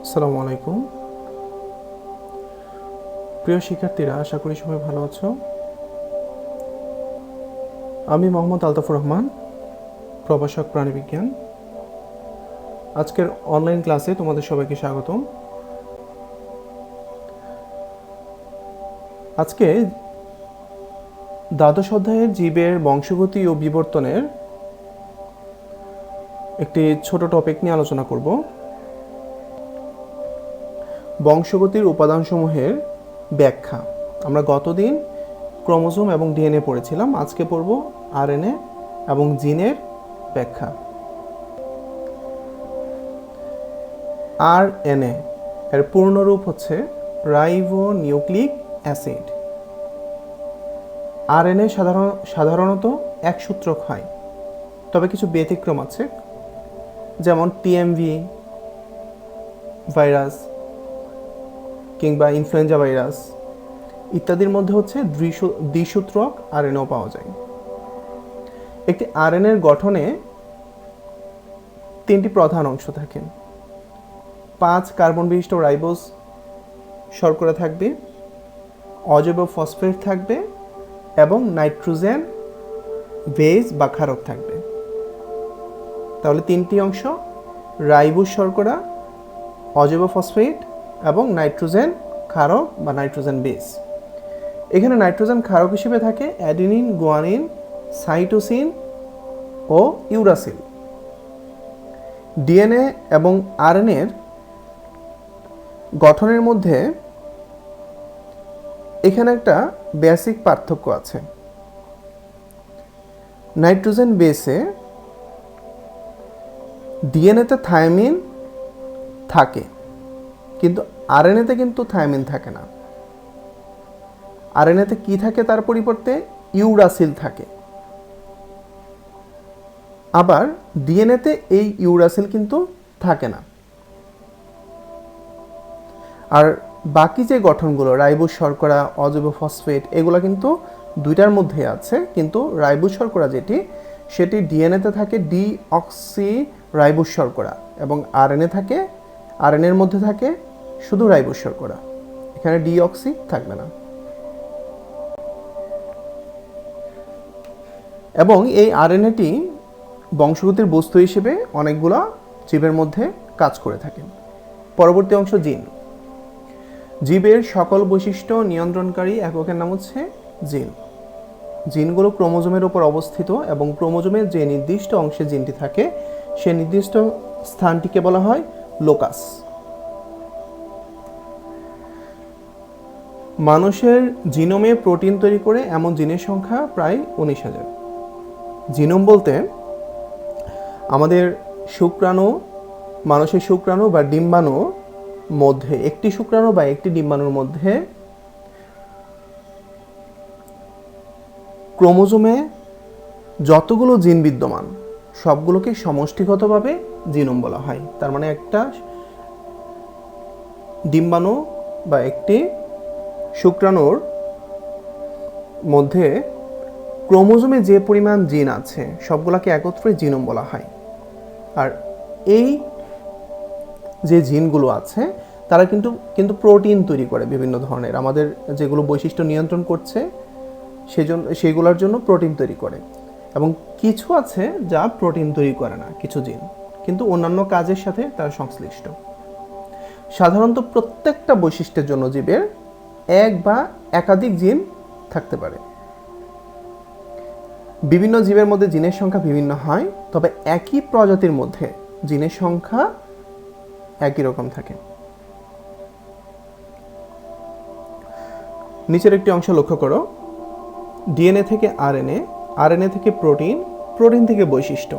আসসালামু আলাইকুম। প্রিয় শিক্ষার্থীরা, আশা করি সবাই ভালো আছো। আমি মোহাম্মদ আলতাফুর রহমান, প্রভাষক প্রাণীবিজ্ঞান। আজকের অনলাইন ক্লাসে তোমাদের সবাইকে স্বাগতম। আজকে দ্বাদশ অধ্যায়ের জীবের বংশগতি ও বিবর্তনের একটি ছোট টপিক নিয়ে আলোচনা করব। বংশগতির উপাদানসমূহের ব্যাখ্যা। আমরা গতদিন ক্রোমোজোম এবং ডিএনএ পড়েছিলাম, আজকে পড়ব আরএনএ এবং জিনের ব্যাখ্যা। আরএনএ এর পূর্ণরূপ হচ্ছে রাইবোনিউক্লিক অ্যাসিড। আরএনএ সাধারণত একসূত্রক হয়, তবে কিছু ব্যতিক্রম আছে, যেমন টিএমভি ভাইরাস কিংবা ইনফ্লুয়েঞ্জা ভাইরাস ইত্যাদির মধ্যে হচ্ছে দ্বিসূত্রক আরএনএও পাওয়া যায়। একটি আরএনএর গঠনে 3টি প্রধান অংশ থাকে। 5 কার্বন বিশিষ্ট রাইবোজ শর্করা থাকবে, অজৈব ফসফেট থাকবে এবং নাইট্রোজেন বেস বা ক্ষারক থাকবে। তাহলে 3টি অংশ: রাইবোজ শর্করা, অজৈব ফসফেট এবং নাইট্রোজেন ক্ষারক বা নাইট্রোজেন বেস। এখানে নাইট্রোজেন ক্ষারক হিসেবে থাকে অ্যাডিনিন, গুয়ানিন, সাইটোসিন ও ইউরাসিল। ডিএনএ এবং আরএনএর গঠনের মধ্যে এখানে একটা বেসিক পার্থক্য আছে। নাইট্রোজেন বেসে ডিএনএতে থায়ামিন থাকে, কিন্তু আরএনএতে কিন্তু থায়ামিন থাকে না। আরএনএতে কি থাকে তার পরিবর্তে ইউরাসিল থাকে। আবার ডিএনএতে এই ইউরাসিল কিন্তু থাকে না। আর বাকি যে গঠনগুলো রাইবোজ শর্করা, অজৈব ফসফেট, এগুলো কিন্তু দুইটার মধ্যে আছে, কিন্তু রাইবোজ শর্করা সেটি ডিএনএতে থাকে ডিঅক্সি রাইবোজ শর্করা এবং আরএনএর মধ্যে থাকে শুধু রাইবোজ শর্করা। এখানে ডিঅক্সি থাকবে না। এবং এই আরএনএটি বংশগতির বস্তু হিসেবে অনেকগুলো জীবের মধ্যে কাজ করে থাকে। পরবর্তী অংশ জিন। জীবের সকল বৈশিষ্ট্য নিয়ন্ত্রণকারী এককের নাম হচ্ছে জিন। জিনগুলো ক্রোমোজোমের উপর অবস্থিত এবং ক্রোমোজোমের যে নির্দিষ্ট অংশে জিনটি থাকে সে নির্দিষ্ট স্থানটিকে বলা হয় লোকাস। মানুষের জিনোমে প্রোটিন তৈরি করে এমন জিনের সংখ্যা প্রায় 19,000। জিনোম বলতে আমাদের মানুষের শুক্রাণু বা ডিম্বাণু মধ্যে একটি শুক্রাণু বা একটি ডিম্বাণুর মধ্যে ক্রোমোজোমে যতগুলো জিন বিদ্যমান সবগুলোকে সমষ্টিগতভাবে জিনোম বলা হয়। তার মানে একটা ডিম্বাণু বা একটি শুক্রাণুর মধ্যে ক্রোমোজোমে যে পরিমাণ জিন আছে সবগুলোকে একত্রে জিনোম বলা হয়। আর এই যে জিনগুলো আছে তারা কিন্তু প্রোটিন তৈরি করে বিভিন্ন ধরনের, আমাদের যেগুলো বৈশিষ্ট্য নিয়ন্ত্রণ করছে সেগুলোর জন্য প্রোটিন তৈরি করে। এবং কিছু আছে যা প্রোটিন তৈরি করে না, কিছু জিন, কিন্তু অন্যান্য কাজের সাথে তারা সংশ্লিষ্ট। সাধারণত প্রত্যেকটা বৈশিষ্ট্যের জন্য জীবের এক বা একাধিক জিন থাকতে পারে। বিভিন্ন জীবের মধ্যে জিনের সংখ্যা বিভিন্ন হয়, তবে একই প্রজাতির মধ্যে জিনের সংখ্যা একই রকম থাকে। নিচের একটি অংশ লক্ষ্য করো। ডিএনএ থেকে আরএনএ, আরএনএ থেকে প্রোটিন, প্রোটিন থেকে বৈশিষ্ট্য।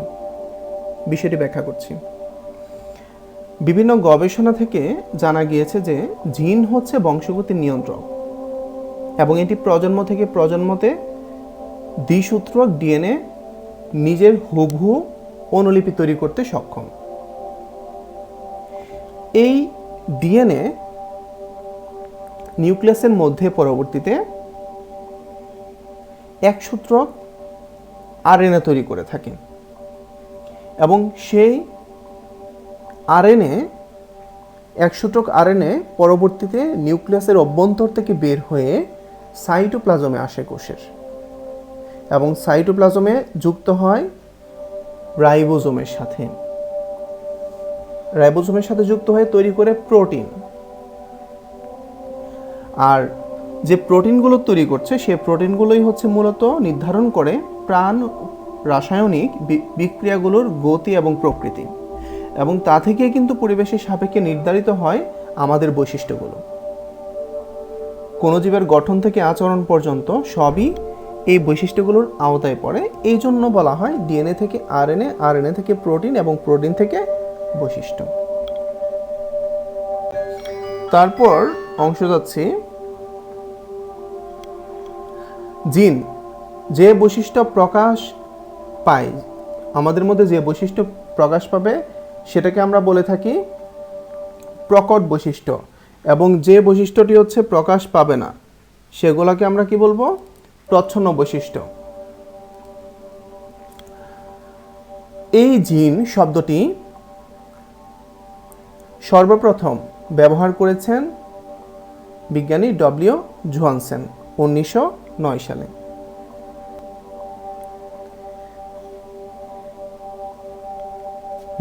বিষয়টি ব্যাখ্যা করছি। বিভিন্ন গবেষণা থেকে জানা গিয়েছে যে জিন হচ্ছে বংশগতির নিয়ন্ত্রক এবং এটি প্রজন্ম থেকে প্রজন্মতে দ্বিসূত্রক ডিএনএ নিজের হুবহু অনুলিপি তৈরি করতে সক্ষম। এই ডিএনএ নিউক্লিয়াসের মধ্যে পরবর্তীতে একসূত্রক আরএনএ তৈরি করে থাকে এবং সেই আরএনএ এক সূত্রক আরএনএ পরবর্তীতে নিউক্লিয়াসের অভ্যন্তর থেকে বের হয়ে সাইটোপ্লাজমে আসে কোষের, এবং সাইটোপ্লাজমে যুক্ত হয় রাইবোজোমের সাথে। রাইবোজোমের সাথে যুক্ত হয়ে তৈরি করে প্রোটিন। আর যে প্রোটিনগুলো তৈরি করছে সে প্রোটিনগুলোই হচ্ছে মূলত নির্ধারণ করে প্রাণ রাসায়নিক বিক্রিয়াগুলোর গতি এবং প্রকৃতি, এবং তা থেকে কিন্তু পরিবেশের সাপেক্ষে নির্ধারিত হয় আমাদের বৈশিষ্ট্যগুলো। কোনো জীবের গঠন থেকে আচরণ পর্যন্ত সবই এই বৈশিষ্ট্যগুলোর আওতায় পড়ে। এই জন্য বলা হয় ডিএনএ থেকে আরএনএ, আরএনএ থেকে প্রোটিন এবং প্রোটিন থেকে বৈশিষ্ট্য। তারপর অংশ যাচ্ছি জিন যে বৈশিষ্ট্য প্রকাশ পায়, আমাদের মধ্যে যে বৈশিষ্ট্য প্রকাশ পাবে সেটাকে আমরা বলে থাকি প্রকট বৈশিষ্ট্য, এবং যে বৈশিষ্ট্যটি হচ্ছে প্রকাশ পাবে না সেগুলোকে আমরা কি বলবো? প্রচ্ছন্ন বৈশিষ্ট্য। এই জিন শব্দটি সর্বপ্রথম ব্যবহার করেছেন বিজ্ঞানী ডব্লিউ জোহানসন 1909 সালে।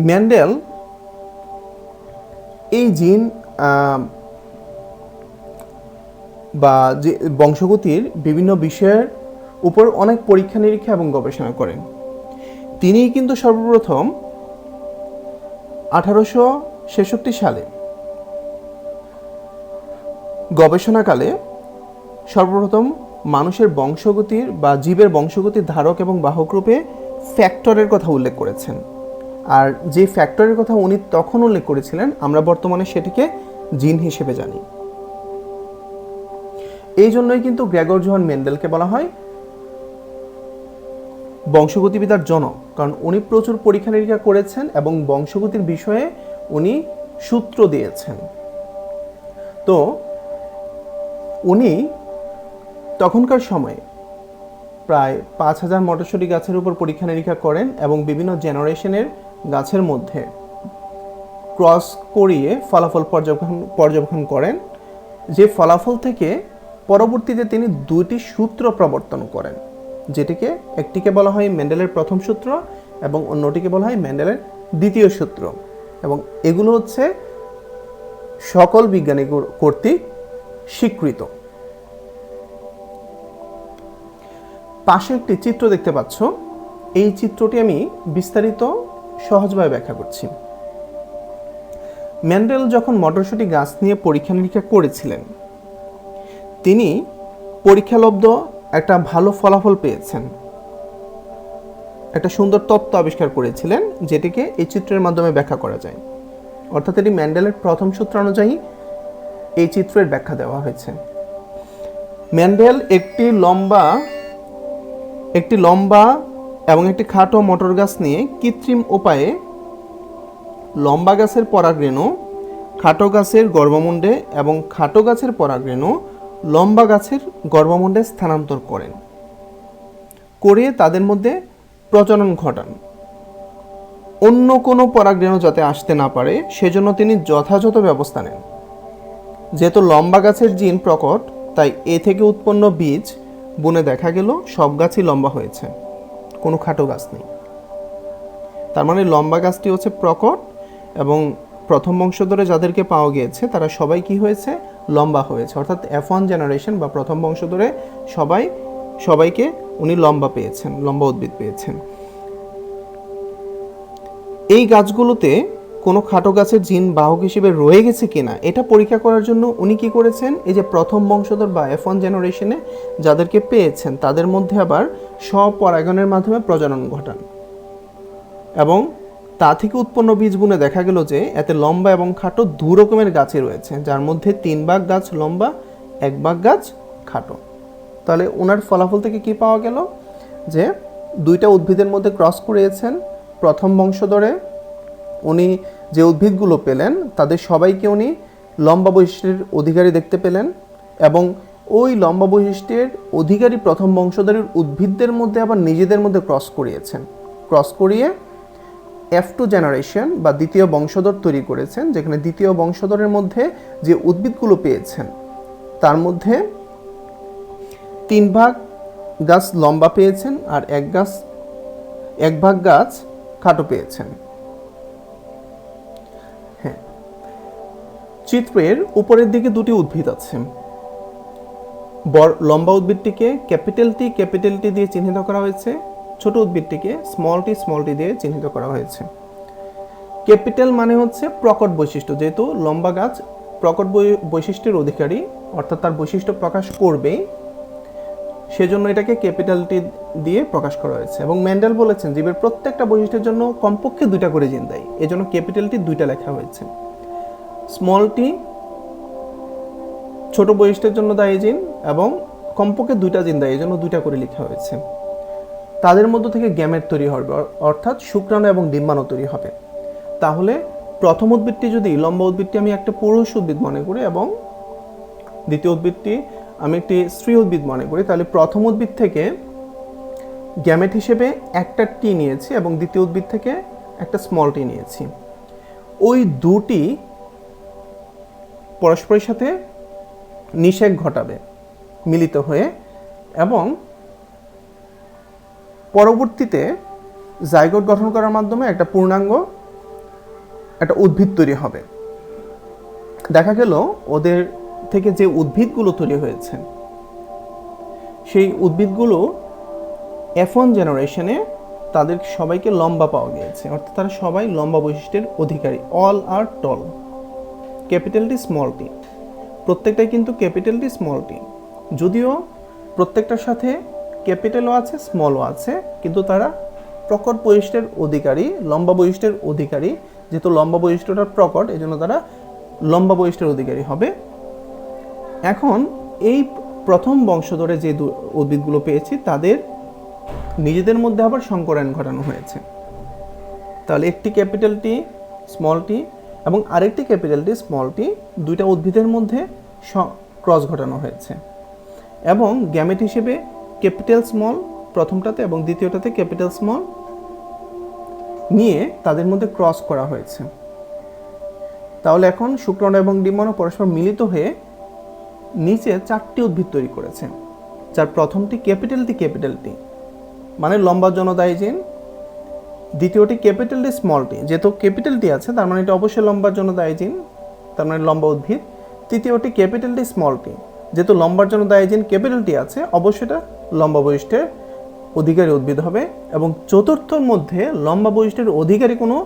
মেন্ডেল এই জিন বা যে বংশগতির বিভিন্ন বিষয়ের উপর অনেক পরীক্ষা নিরীক্ষা এবং গবেষণা করেন। তিনিই কিন্তু সর্বপ্রথম 1866 সালে গবেষণাকালে সর্বপ্রথম মানুষের বংশগতির বা জীবের বংশগতির ধারক এবং বাহক রূপে ফ্যাক্টরের কথা উল্লেখ করেছেন। আর যে ফ্যাক্টরের কথা উনি তখন উল্লেখ করেছিলেন আমরা বর্তমানে সেটিকে জিন হিসেবে জানি। এই জন্যই কিন্তু গ্রেগর জোহান মেন্ডেলকে বলা হয় বংশগতিবিদ্যার জনক, কারণ উনি প্রচুর পরীক্ষা নিরীক্ষা করেছেন এবং বংশগতির বিষয়ে উনি সূত্র দিয়েছেন। তো উনি তখনকার সময়ে প্রায় 5000 মটরশুঁটি গাছের উপর পরীক্ষা নিরীক্ষা করেন এবং বিভিন্ন জেনারেশনের গাছের মধ্যে ক্রস করিয়ে ফলাফল পর্যবেক্ষণ করেন, যে ফলাফল থেকে পরবর্তীতে তিনি 2টি সূত্র প্রবর্তন করেন, যেটিকে একটিকে বলা হয় মেন্ডেলের প্রথম সূত্র এবং অন্যটিকে বলা হয় মেন্ডেলের দ্বিতীয় সূত্র, এবং এগুলো হচ্ছে সকল বিজ্ঞানী কর্তৃক স্বীকৃত। পাশে একটি চিত্র দেখতে পাচ্ছ, এই চিত্রটি আমি বিস্তারিত সহজভাবে ব্যাখ্যা করছি। মেন্ডেল যখন মটরশুঁটি গাছ নিয়ে পরীক্ষা নিরীক্ষা করেছিলেন, তিনি পরীক্ষালব্ধ একটা ভালো ফলাফল পেয়েছেন, একটা সুন্দর তত্ত্ব আবিষ্কার করেছিলেন, যেটিকে এই চিত্রের মাধ্যমে ব্যাখ্যা করা যায়। অর্থাৎ এটি মেন্ডেলের প্রথম সূত্র অনুযায়ী এই চিত্রের ব্যাখ্যা দেওয়া হয়েছে। মেন্ডেল একটি লম্বা এবং একটি খাটো মটর গাছ নিয়ে কৃত্রিম উপায়ে লম্বা গাছের পরাগরেণু খাটো গাছের গর্ভমুণ্ডে এবং খাটো গাছের পরাগরেণু লম্বা গাছের গর্ভমুণ্ডে স্থানান্তর করে তাদের মধ্যে প্রজনন ঘটান। অন্য কোনো পরাগরেণু যাতে আসতে না পারে সেজন্য তিনি যথাযথ ব্যবস্থা নেন। যেহেতু লম্বা গাছের জিন প্রকট, তাই এ থেকে উৎপন্ন বীজ বুনে দেখা গেল সব গাছই লম্বা হয়েছে, কোনো খাটো গাছ নেই। তার মানে লম্বা গাছটি হচ্ছে প্রকট, এবং প্রথম বংশধরে যাদেরকে পাওয়া গিয়েছে তারা সবাই কি হয়েছে? লম্বা হয়েছে। অর্থাৎ F1 জেনারেশন বা প্রথম বংশধরে সবাইকে উনি লম্বা পেয়েছেন, লম্বা উদ্ভিদ পেয়েছেন। এই গাছগুলোতে কোনো খাটো গাছের জিন বাহক হিসেবে রয়ে গেছে কিনা এটা পরীক্ষা করার জন্য উনি কি করেছেন? এই যে প্রথম বংশধর বা F1 জেনারেশনে যাদেরকে পেয়েছেন তাদের মধ্যে আবার স্বপরাগণের মাধ্যমে প্রজনন ঘটান, এবং তা থেকে উৎপন্ন বীজ বুনে দেখা গেল যে এতে লম্বা এবং খাটো দু রকমের গাছই রয়েছে, যার মধ্যে 3 ভাগ গাছ লম্বা, 1 ভাগ গাছ খাটো। তাহলে ওনার ফলাফল থেকে কি পাওয়া গেল? যে 2টা উদ্ভিদের মধ্যে ক্রস করিয়েছেন। প্রথম বংশধরে উনি যে উদ্ভিদগুলো পেলেন তাদের সবাইকে উনি লম্বা বৈশিষ্ট্যের অধিকারী দেখতে পেলেন, এবং ওই লম্বা বৈশিষ্ট্যের অধিকারী প্রথম বংশধরের উদ্ভিদদের মধ্যে আবার নিজেদের মধ্যে ক্রস করিয়েছেন। ক্রস করিয়ে F2 জেনারেশন বা দ্বিতীয় বংশধর তৈরি করেছেন, যেখানে দ্বিতীয় বংশধরের মধ্যে যে উদ্ভিদগুলো পেয়েছেন তার মধ্যে 3 ভাগ গাছ লম্বা পেয়েছেন আর 1 ভাগ গাছ খাটো পেয়েছেন। হ্যাঁ, চিত্রের উপরের দিকে দুটি উদ্ভিদ আছে। লম্বা উদ্ভিদটিকে ক্যাপিটাল টি দিয়ে চিহ্নিত করা হয়েছে, ছোট উদ্ভিদটিকে স্মল টি দিয়ে চিহ্নিত করা হয়েছে। ক্যাপিটাল মানে হচ্ছে প্রকট বৈশিষ্ট্য, যেহেতু লম্বা গাছ প্রকট বৈশিষ্ট্যের অধিকারী, অর্থাৎ তার বৈশিষ্ট্য প্রকাশ করবে, সেজন্য এটাকে ক্যাপিটাল টি দিয়ে প্রকাশ করা হয়েছে। এবং মেন্ডেল বলেছেন জীবের প্রত্যেকটা বৈশিষ্ট্যের জন্য কমপক্ষে 2টা করে জিন দেয়, এজন্য ক্যাপিটাল টি 2টা লেখা হয়েছে। স্মল টি ছোট বৈশিষ্ট্যের জন্য দায়ী জিন এবং কমপক্ষে 2টা জিন দেয়, এজন্য 2টা করে লেখা হয়েছে। তাদের মধ্য থেকে গ্যামেট তৈরি হবে, অর্থাৎ শুক্রাণু এবং ডিম্বাণু তৈরি হবে। তাহলে প্রথম উদ্ভিদটি যদি, লম্বা উদ্ভিদটি আমি একটা পুরুষ উদ্ভিদ মনে করি এবং দ্বিতীয় উদ্ভিদটি আমি একটি স্ত্রী উদ্ভিদ মনে করি, তাহলে প্রথম উদ্ভিদ থেকে গ্যামেট হিসেবে একটা টি নিয়েছি এবং দ্বিতীয় উদ্ভিদ থেকে একটা স্মল টি নিয়েছি। ওই দুটি পরস্পরের সাথে নিষেক ঘটাবে মিলিত হয়ে, এবং পরবর্তীতে জাইগোট গঠন করার মাধ্যমে একটা পূর্ণাঙ্গ একটা উদ্ভিদ তৈরি হবে। দেখা গেল ওদের থেকে যে উদ্ভিদগুলো তৈরি হয়েছে সেই উদ্ভিদগুলো F1 জেনারেশনে তাদের সবাইকে লম্বা পাওয়া গিয়েছে, অর্থাৎ তারা সবাই লম্বা বৈশিষ্ট্যের অধিকারী। অল আর টল, ক্যাপিটাল টি স্মল টি, প্রত্যেকটাই কিন্তু ক্যাপিটাল টি স্মল টি, যদিও প্রত্যেকটার সাথে ক্যাপিটালও আছে স্মলও আছে, কিন্তু তারা প্রকট বৈশিষ্ট্যের অধিকারী, লম্বা বৈশিষ্ট্যের অধিকারী। যেহেতু লম্বা বৈশিষ্ট্যটা প্রকট, এই জন্য তারা লম্বা বৈশিষ্ট্যের অধিকারী হবে। এখন এই প্রথম বংশধরে যে উদ্ভিদগুলো পেয়েছি তাদের নিজেদের মধ্যে আবার সংকরায়ন ঘটানো হয়েছে। তাহলে একটি ক্যাপিটাল টি স্মল টি এবং আরেকটি ক্যাপিটাল টি স্মল টি, 2টা উদ্ভিদের মধ্যে ক্রস ঘটানো হয়েছে এবং গ্যামেট হিসেবে ক্যাপিটাল স্মল প্রথমটাতে এবং দ্বিতীয়টাতে ক্যাপিটাল স্মল নিয়ে তাদের মধ্যে ক্রস করা হয়েছে। তাহলে এখন শুক্রাণু এবং ডিম্বাণু পরস্পর মিলিত হয়ে নিচে 4টি উদ্ভিদ তৈরি করেছে, যার প্রথমটি ক্যাপিটাল টি মানে লম্বার জন্য দায়ী জিন, দ্বিতীয়টি ক্যাপিটাল টি স্মল টি, যেহেতু ক্যাপিটাল টি আছে তার মানে এটা অবশ্যই লম্বার জন্য দায়ী জিন, তার মানে লম্বা উদ্ভিদ। তৃতীয়টি ক্যাপিটাল টি স্মল টি, যেহেতু লম্বার জন্য দায়ী জিন ক্যাপিটাল টি আছে, অবশ্যই এটা লম্বা বৈশিষ্ট্যের অধিকারী উদ্ভিদ হবে। এবং চতুর্থর মধ্যে লম্বা বৈশিষ্ট্যের অধিকারী কোনো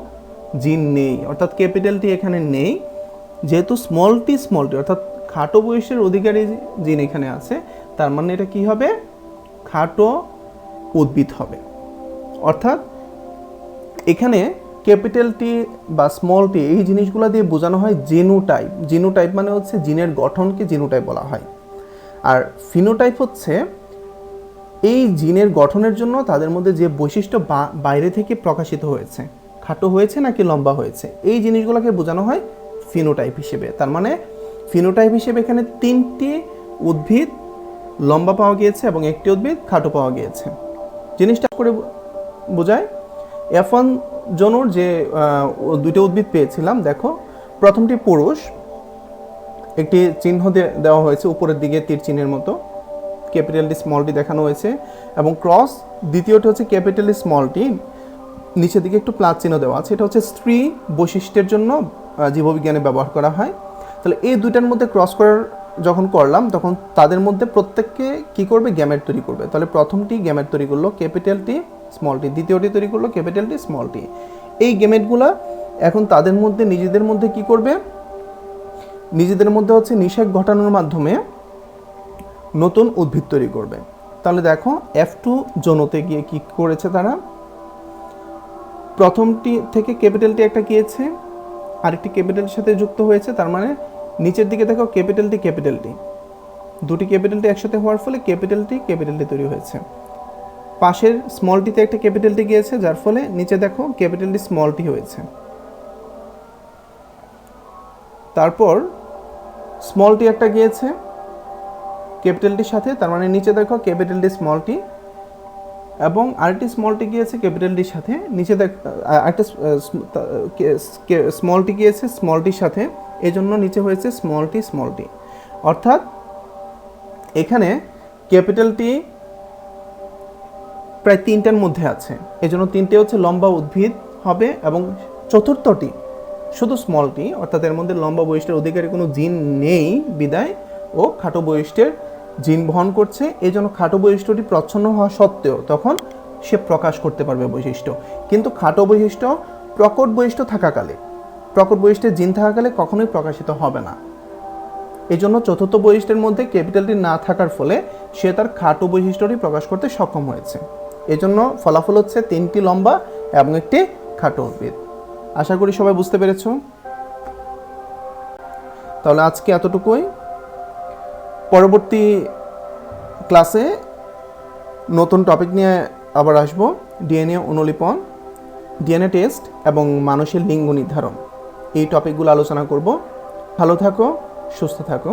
জিন নেই, অর্থাৎ ক্যাপিটাল টি এখানে নেই, যেহেতু স্মল টি অর্থাৎ খাটো বৈশিষ্ট্যের অধিকারী জিন এখানে আছে, তার মানে এটা কি হবে, খাটো উদ্ভিদ হবে। অর্থাৎ এখানে ক্যাপিটাল টি বা স্মল টি এই জিনিসগুলো দিয়ে বোঝানো হয় জিনোটাইপ। জিনোটাইপ মানে হচ্ছে জিনের গঠনকে জিনোটাইপ বলা হয়, আর ফিনোটাইপ হচ্ছে এই জিনের গঠনের জন্য তাদের মধ্যে যে বৈশিষ্ট্য বাইরে থেকে প্রকাশিত হয়েছে, খাটো হয়েছে নাকি লম্বা হয়েছে, এই জিনিসগুলোকে বোঝানো হয় ফিনোটাইপ হিসেবে। তার মানে ফিনোটাইপ হিসেবে এখানে 3টি উদ্ভিদ লম্বা পাওয়া গিয়েছে এবং একটি উদ্ভিদ খাটো পাওয়া গিয়েছে। জিনিসটা করে বোঝায়। F1 জনর যে 2টা উদ্ভিদ পেয়েছিলাম, দেখো প্রথমটি পুরুষ, একটি চিহ্ন দেওয়া হয়েছে উপরের দিকে তীর চিহ্নের মতো, ক্যাপিটাল টি স্মল টি দেখানো হয়েছে এবং ক্রস। দ্বিতীয়টি হচ্ছে ক্যাপিটাল টি স্মল টি, নিচের দিকে একটু প্লাস চিহ্ন দেওয়া আছে, এটা হচ্ছে স্ত্রী বৈশিষ্ট্যের জন্য জীববিজ্ঞানে ব্যবহার করা হয়। তাহলে এই দুইটার মধ্যে ক্রস করার যখন করলাম তখন তাদের মধ্যে প্রত্যেককে কি করবে, গ্যামেট তৈরি করবে। তাহলে প্রথমটি গ্যামেট তৈরি করলো ক্যাপিটাল টি স্মল টি, দ্বিতীয়টি তৈরি করলো ক্যাপিটাল টি স্মল টি। এই গ্যামেটগুলা এখন তাদের মধ্যে নিজেদের মধ্যে কি করবে, নিজেদের মধ্যে হচ্ছে নিষেক ঘটানোর মাধ্যমে নতুন উদ্ভিদ তৈরি করবে। তাহলে দেখো F2 জোনতে গিয়ে কি করেছে, তারা প্রথমটি থেকে ক্যাপিটাল টি একটা গিয়েছে, আরেকটি ক্যাপিটালের সাথে যুক্ত হয়েছে, তার মানে নিচের দিকে দেখো ক্যাপিটাল টি, দুটি ক্যাপিটাল টি একসাথে হওয়ার ফলে ক্যাপিটাল টি তৈরি হয়েছে। পাশের স্মল টিতে একটা ক্যাপিটাল টি গিয়েছে, যার ফলে নিচে দেখো ক্যাপিটাল টি স্মল টি হয়েছে। তারপর স্মল টি একটা গিয়েছে ক্যাপিটাল টির সাথে, তার মানে নিচে দেখো ক্যাপিটাল টি স্মল টি এবং আরেকটি স্মল টি গিয়েছে ক্যাপিটাল টির সাথে, নিচে দেখ আরেকটা স্মল টি গিয়েছে স্মল টির সাথে, এই জন্য নিচে হয়েছে স্মল টি। অর্থাৎ এখানে ক্যাপিটাল টি প্রায় 3টার মধ্যে আছে, এই জন্য 3টে হচ্ছে লম্বা উদ্ভিদ হবে, এবং চতুর্থটি শুধু স্মল টি, অর্থাৎ এর মধ্যে লম্বা বৈশিষ্ট্যের অধিকারী কোনো জিন নেই বিদায় ও খাটো বৈশিষ্ট্যের জিন বহন করছে, এই জন্য খাটো বৈশিষ্ট্যটি প্রচ্ছন্ন হওয়া সত্ত্বেও তখন সে প্রকাশ করতে পারবে বৈশিষ্ট্য। কিন্তু খাটো বৈশিষ্ট্য প্রকট বৈশিষ্ট্য থাকাকালে, প্রকট বৈশিষ্ট্যের জিন থাকাকালে কখনোই প্রকাশিত হবে না। এই জন্য চতুর্থ বৈশিষ্ট্যের মধ্যে ক্যাপিটালটি না থাকার ফলে সে তার খাটো বৈশিষ্ট্যটি প্রকাশ করতে সক্ষম হয়েছে। এই জন্য ফলাফল হচ্ছে 3টি লম্বা এবং একটি খাটো উদ্ভিদ। আশা করি সবাই বুঝতে পেরেছ। তাহলে আজকে এতটুকুই। পরবর্তী ক্লাসে নতুন টপিক নিয়ে আবার আসবো, ডিএনএ অনুলিপন, ডিএনএ টেস্ট এবং মানুষের লিঙ্গ নির্ধারণ, এই টপিকগুলো আলোচনা করব। ভালো থাকো, সুস্থ থাকো।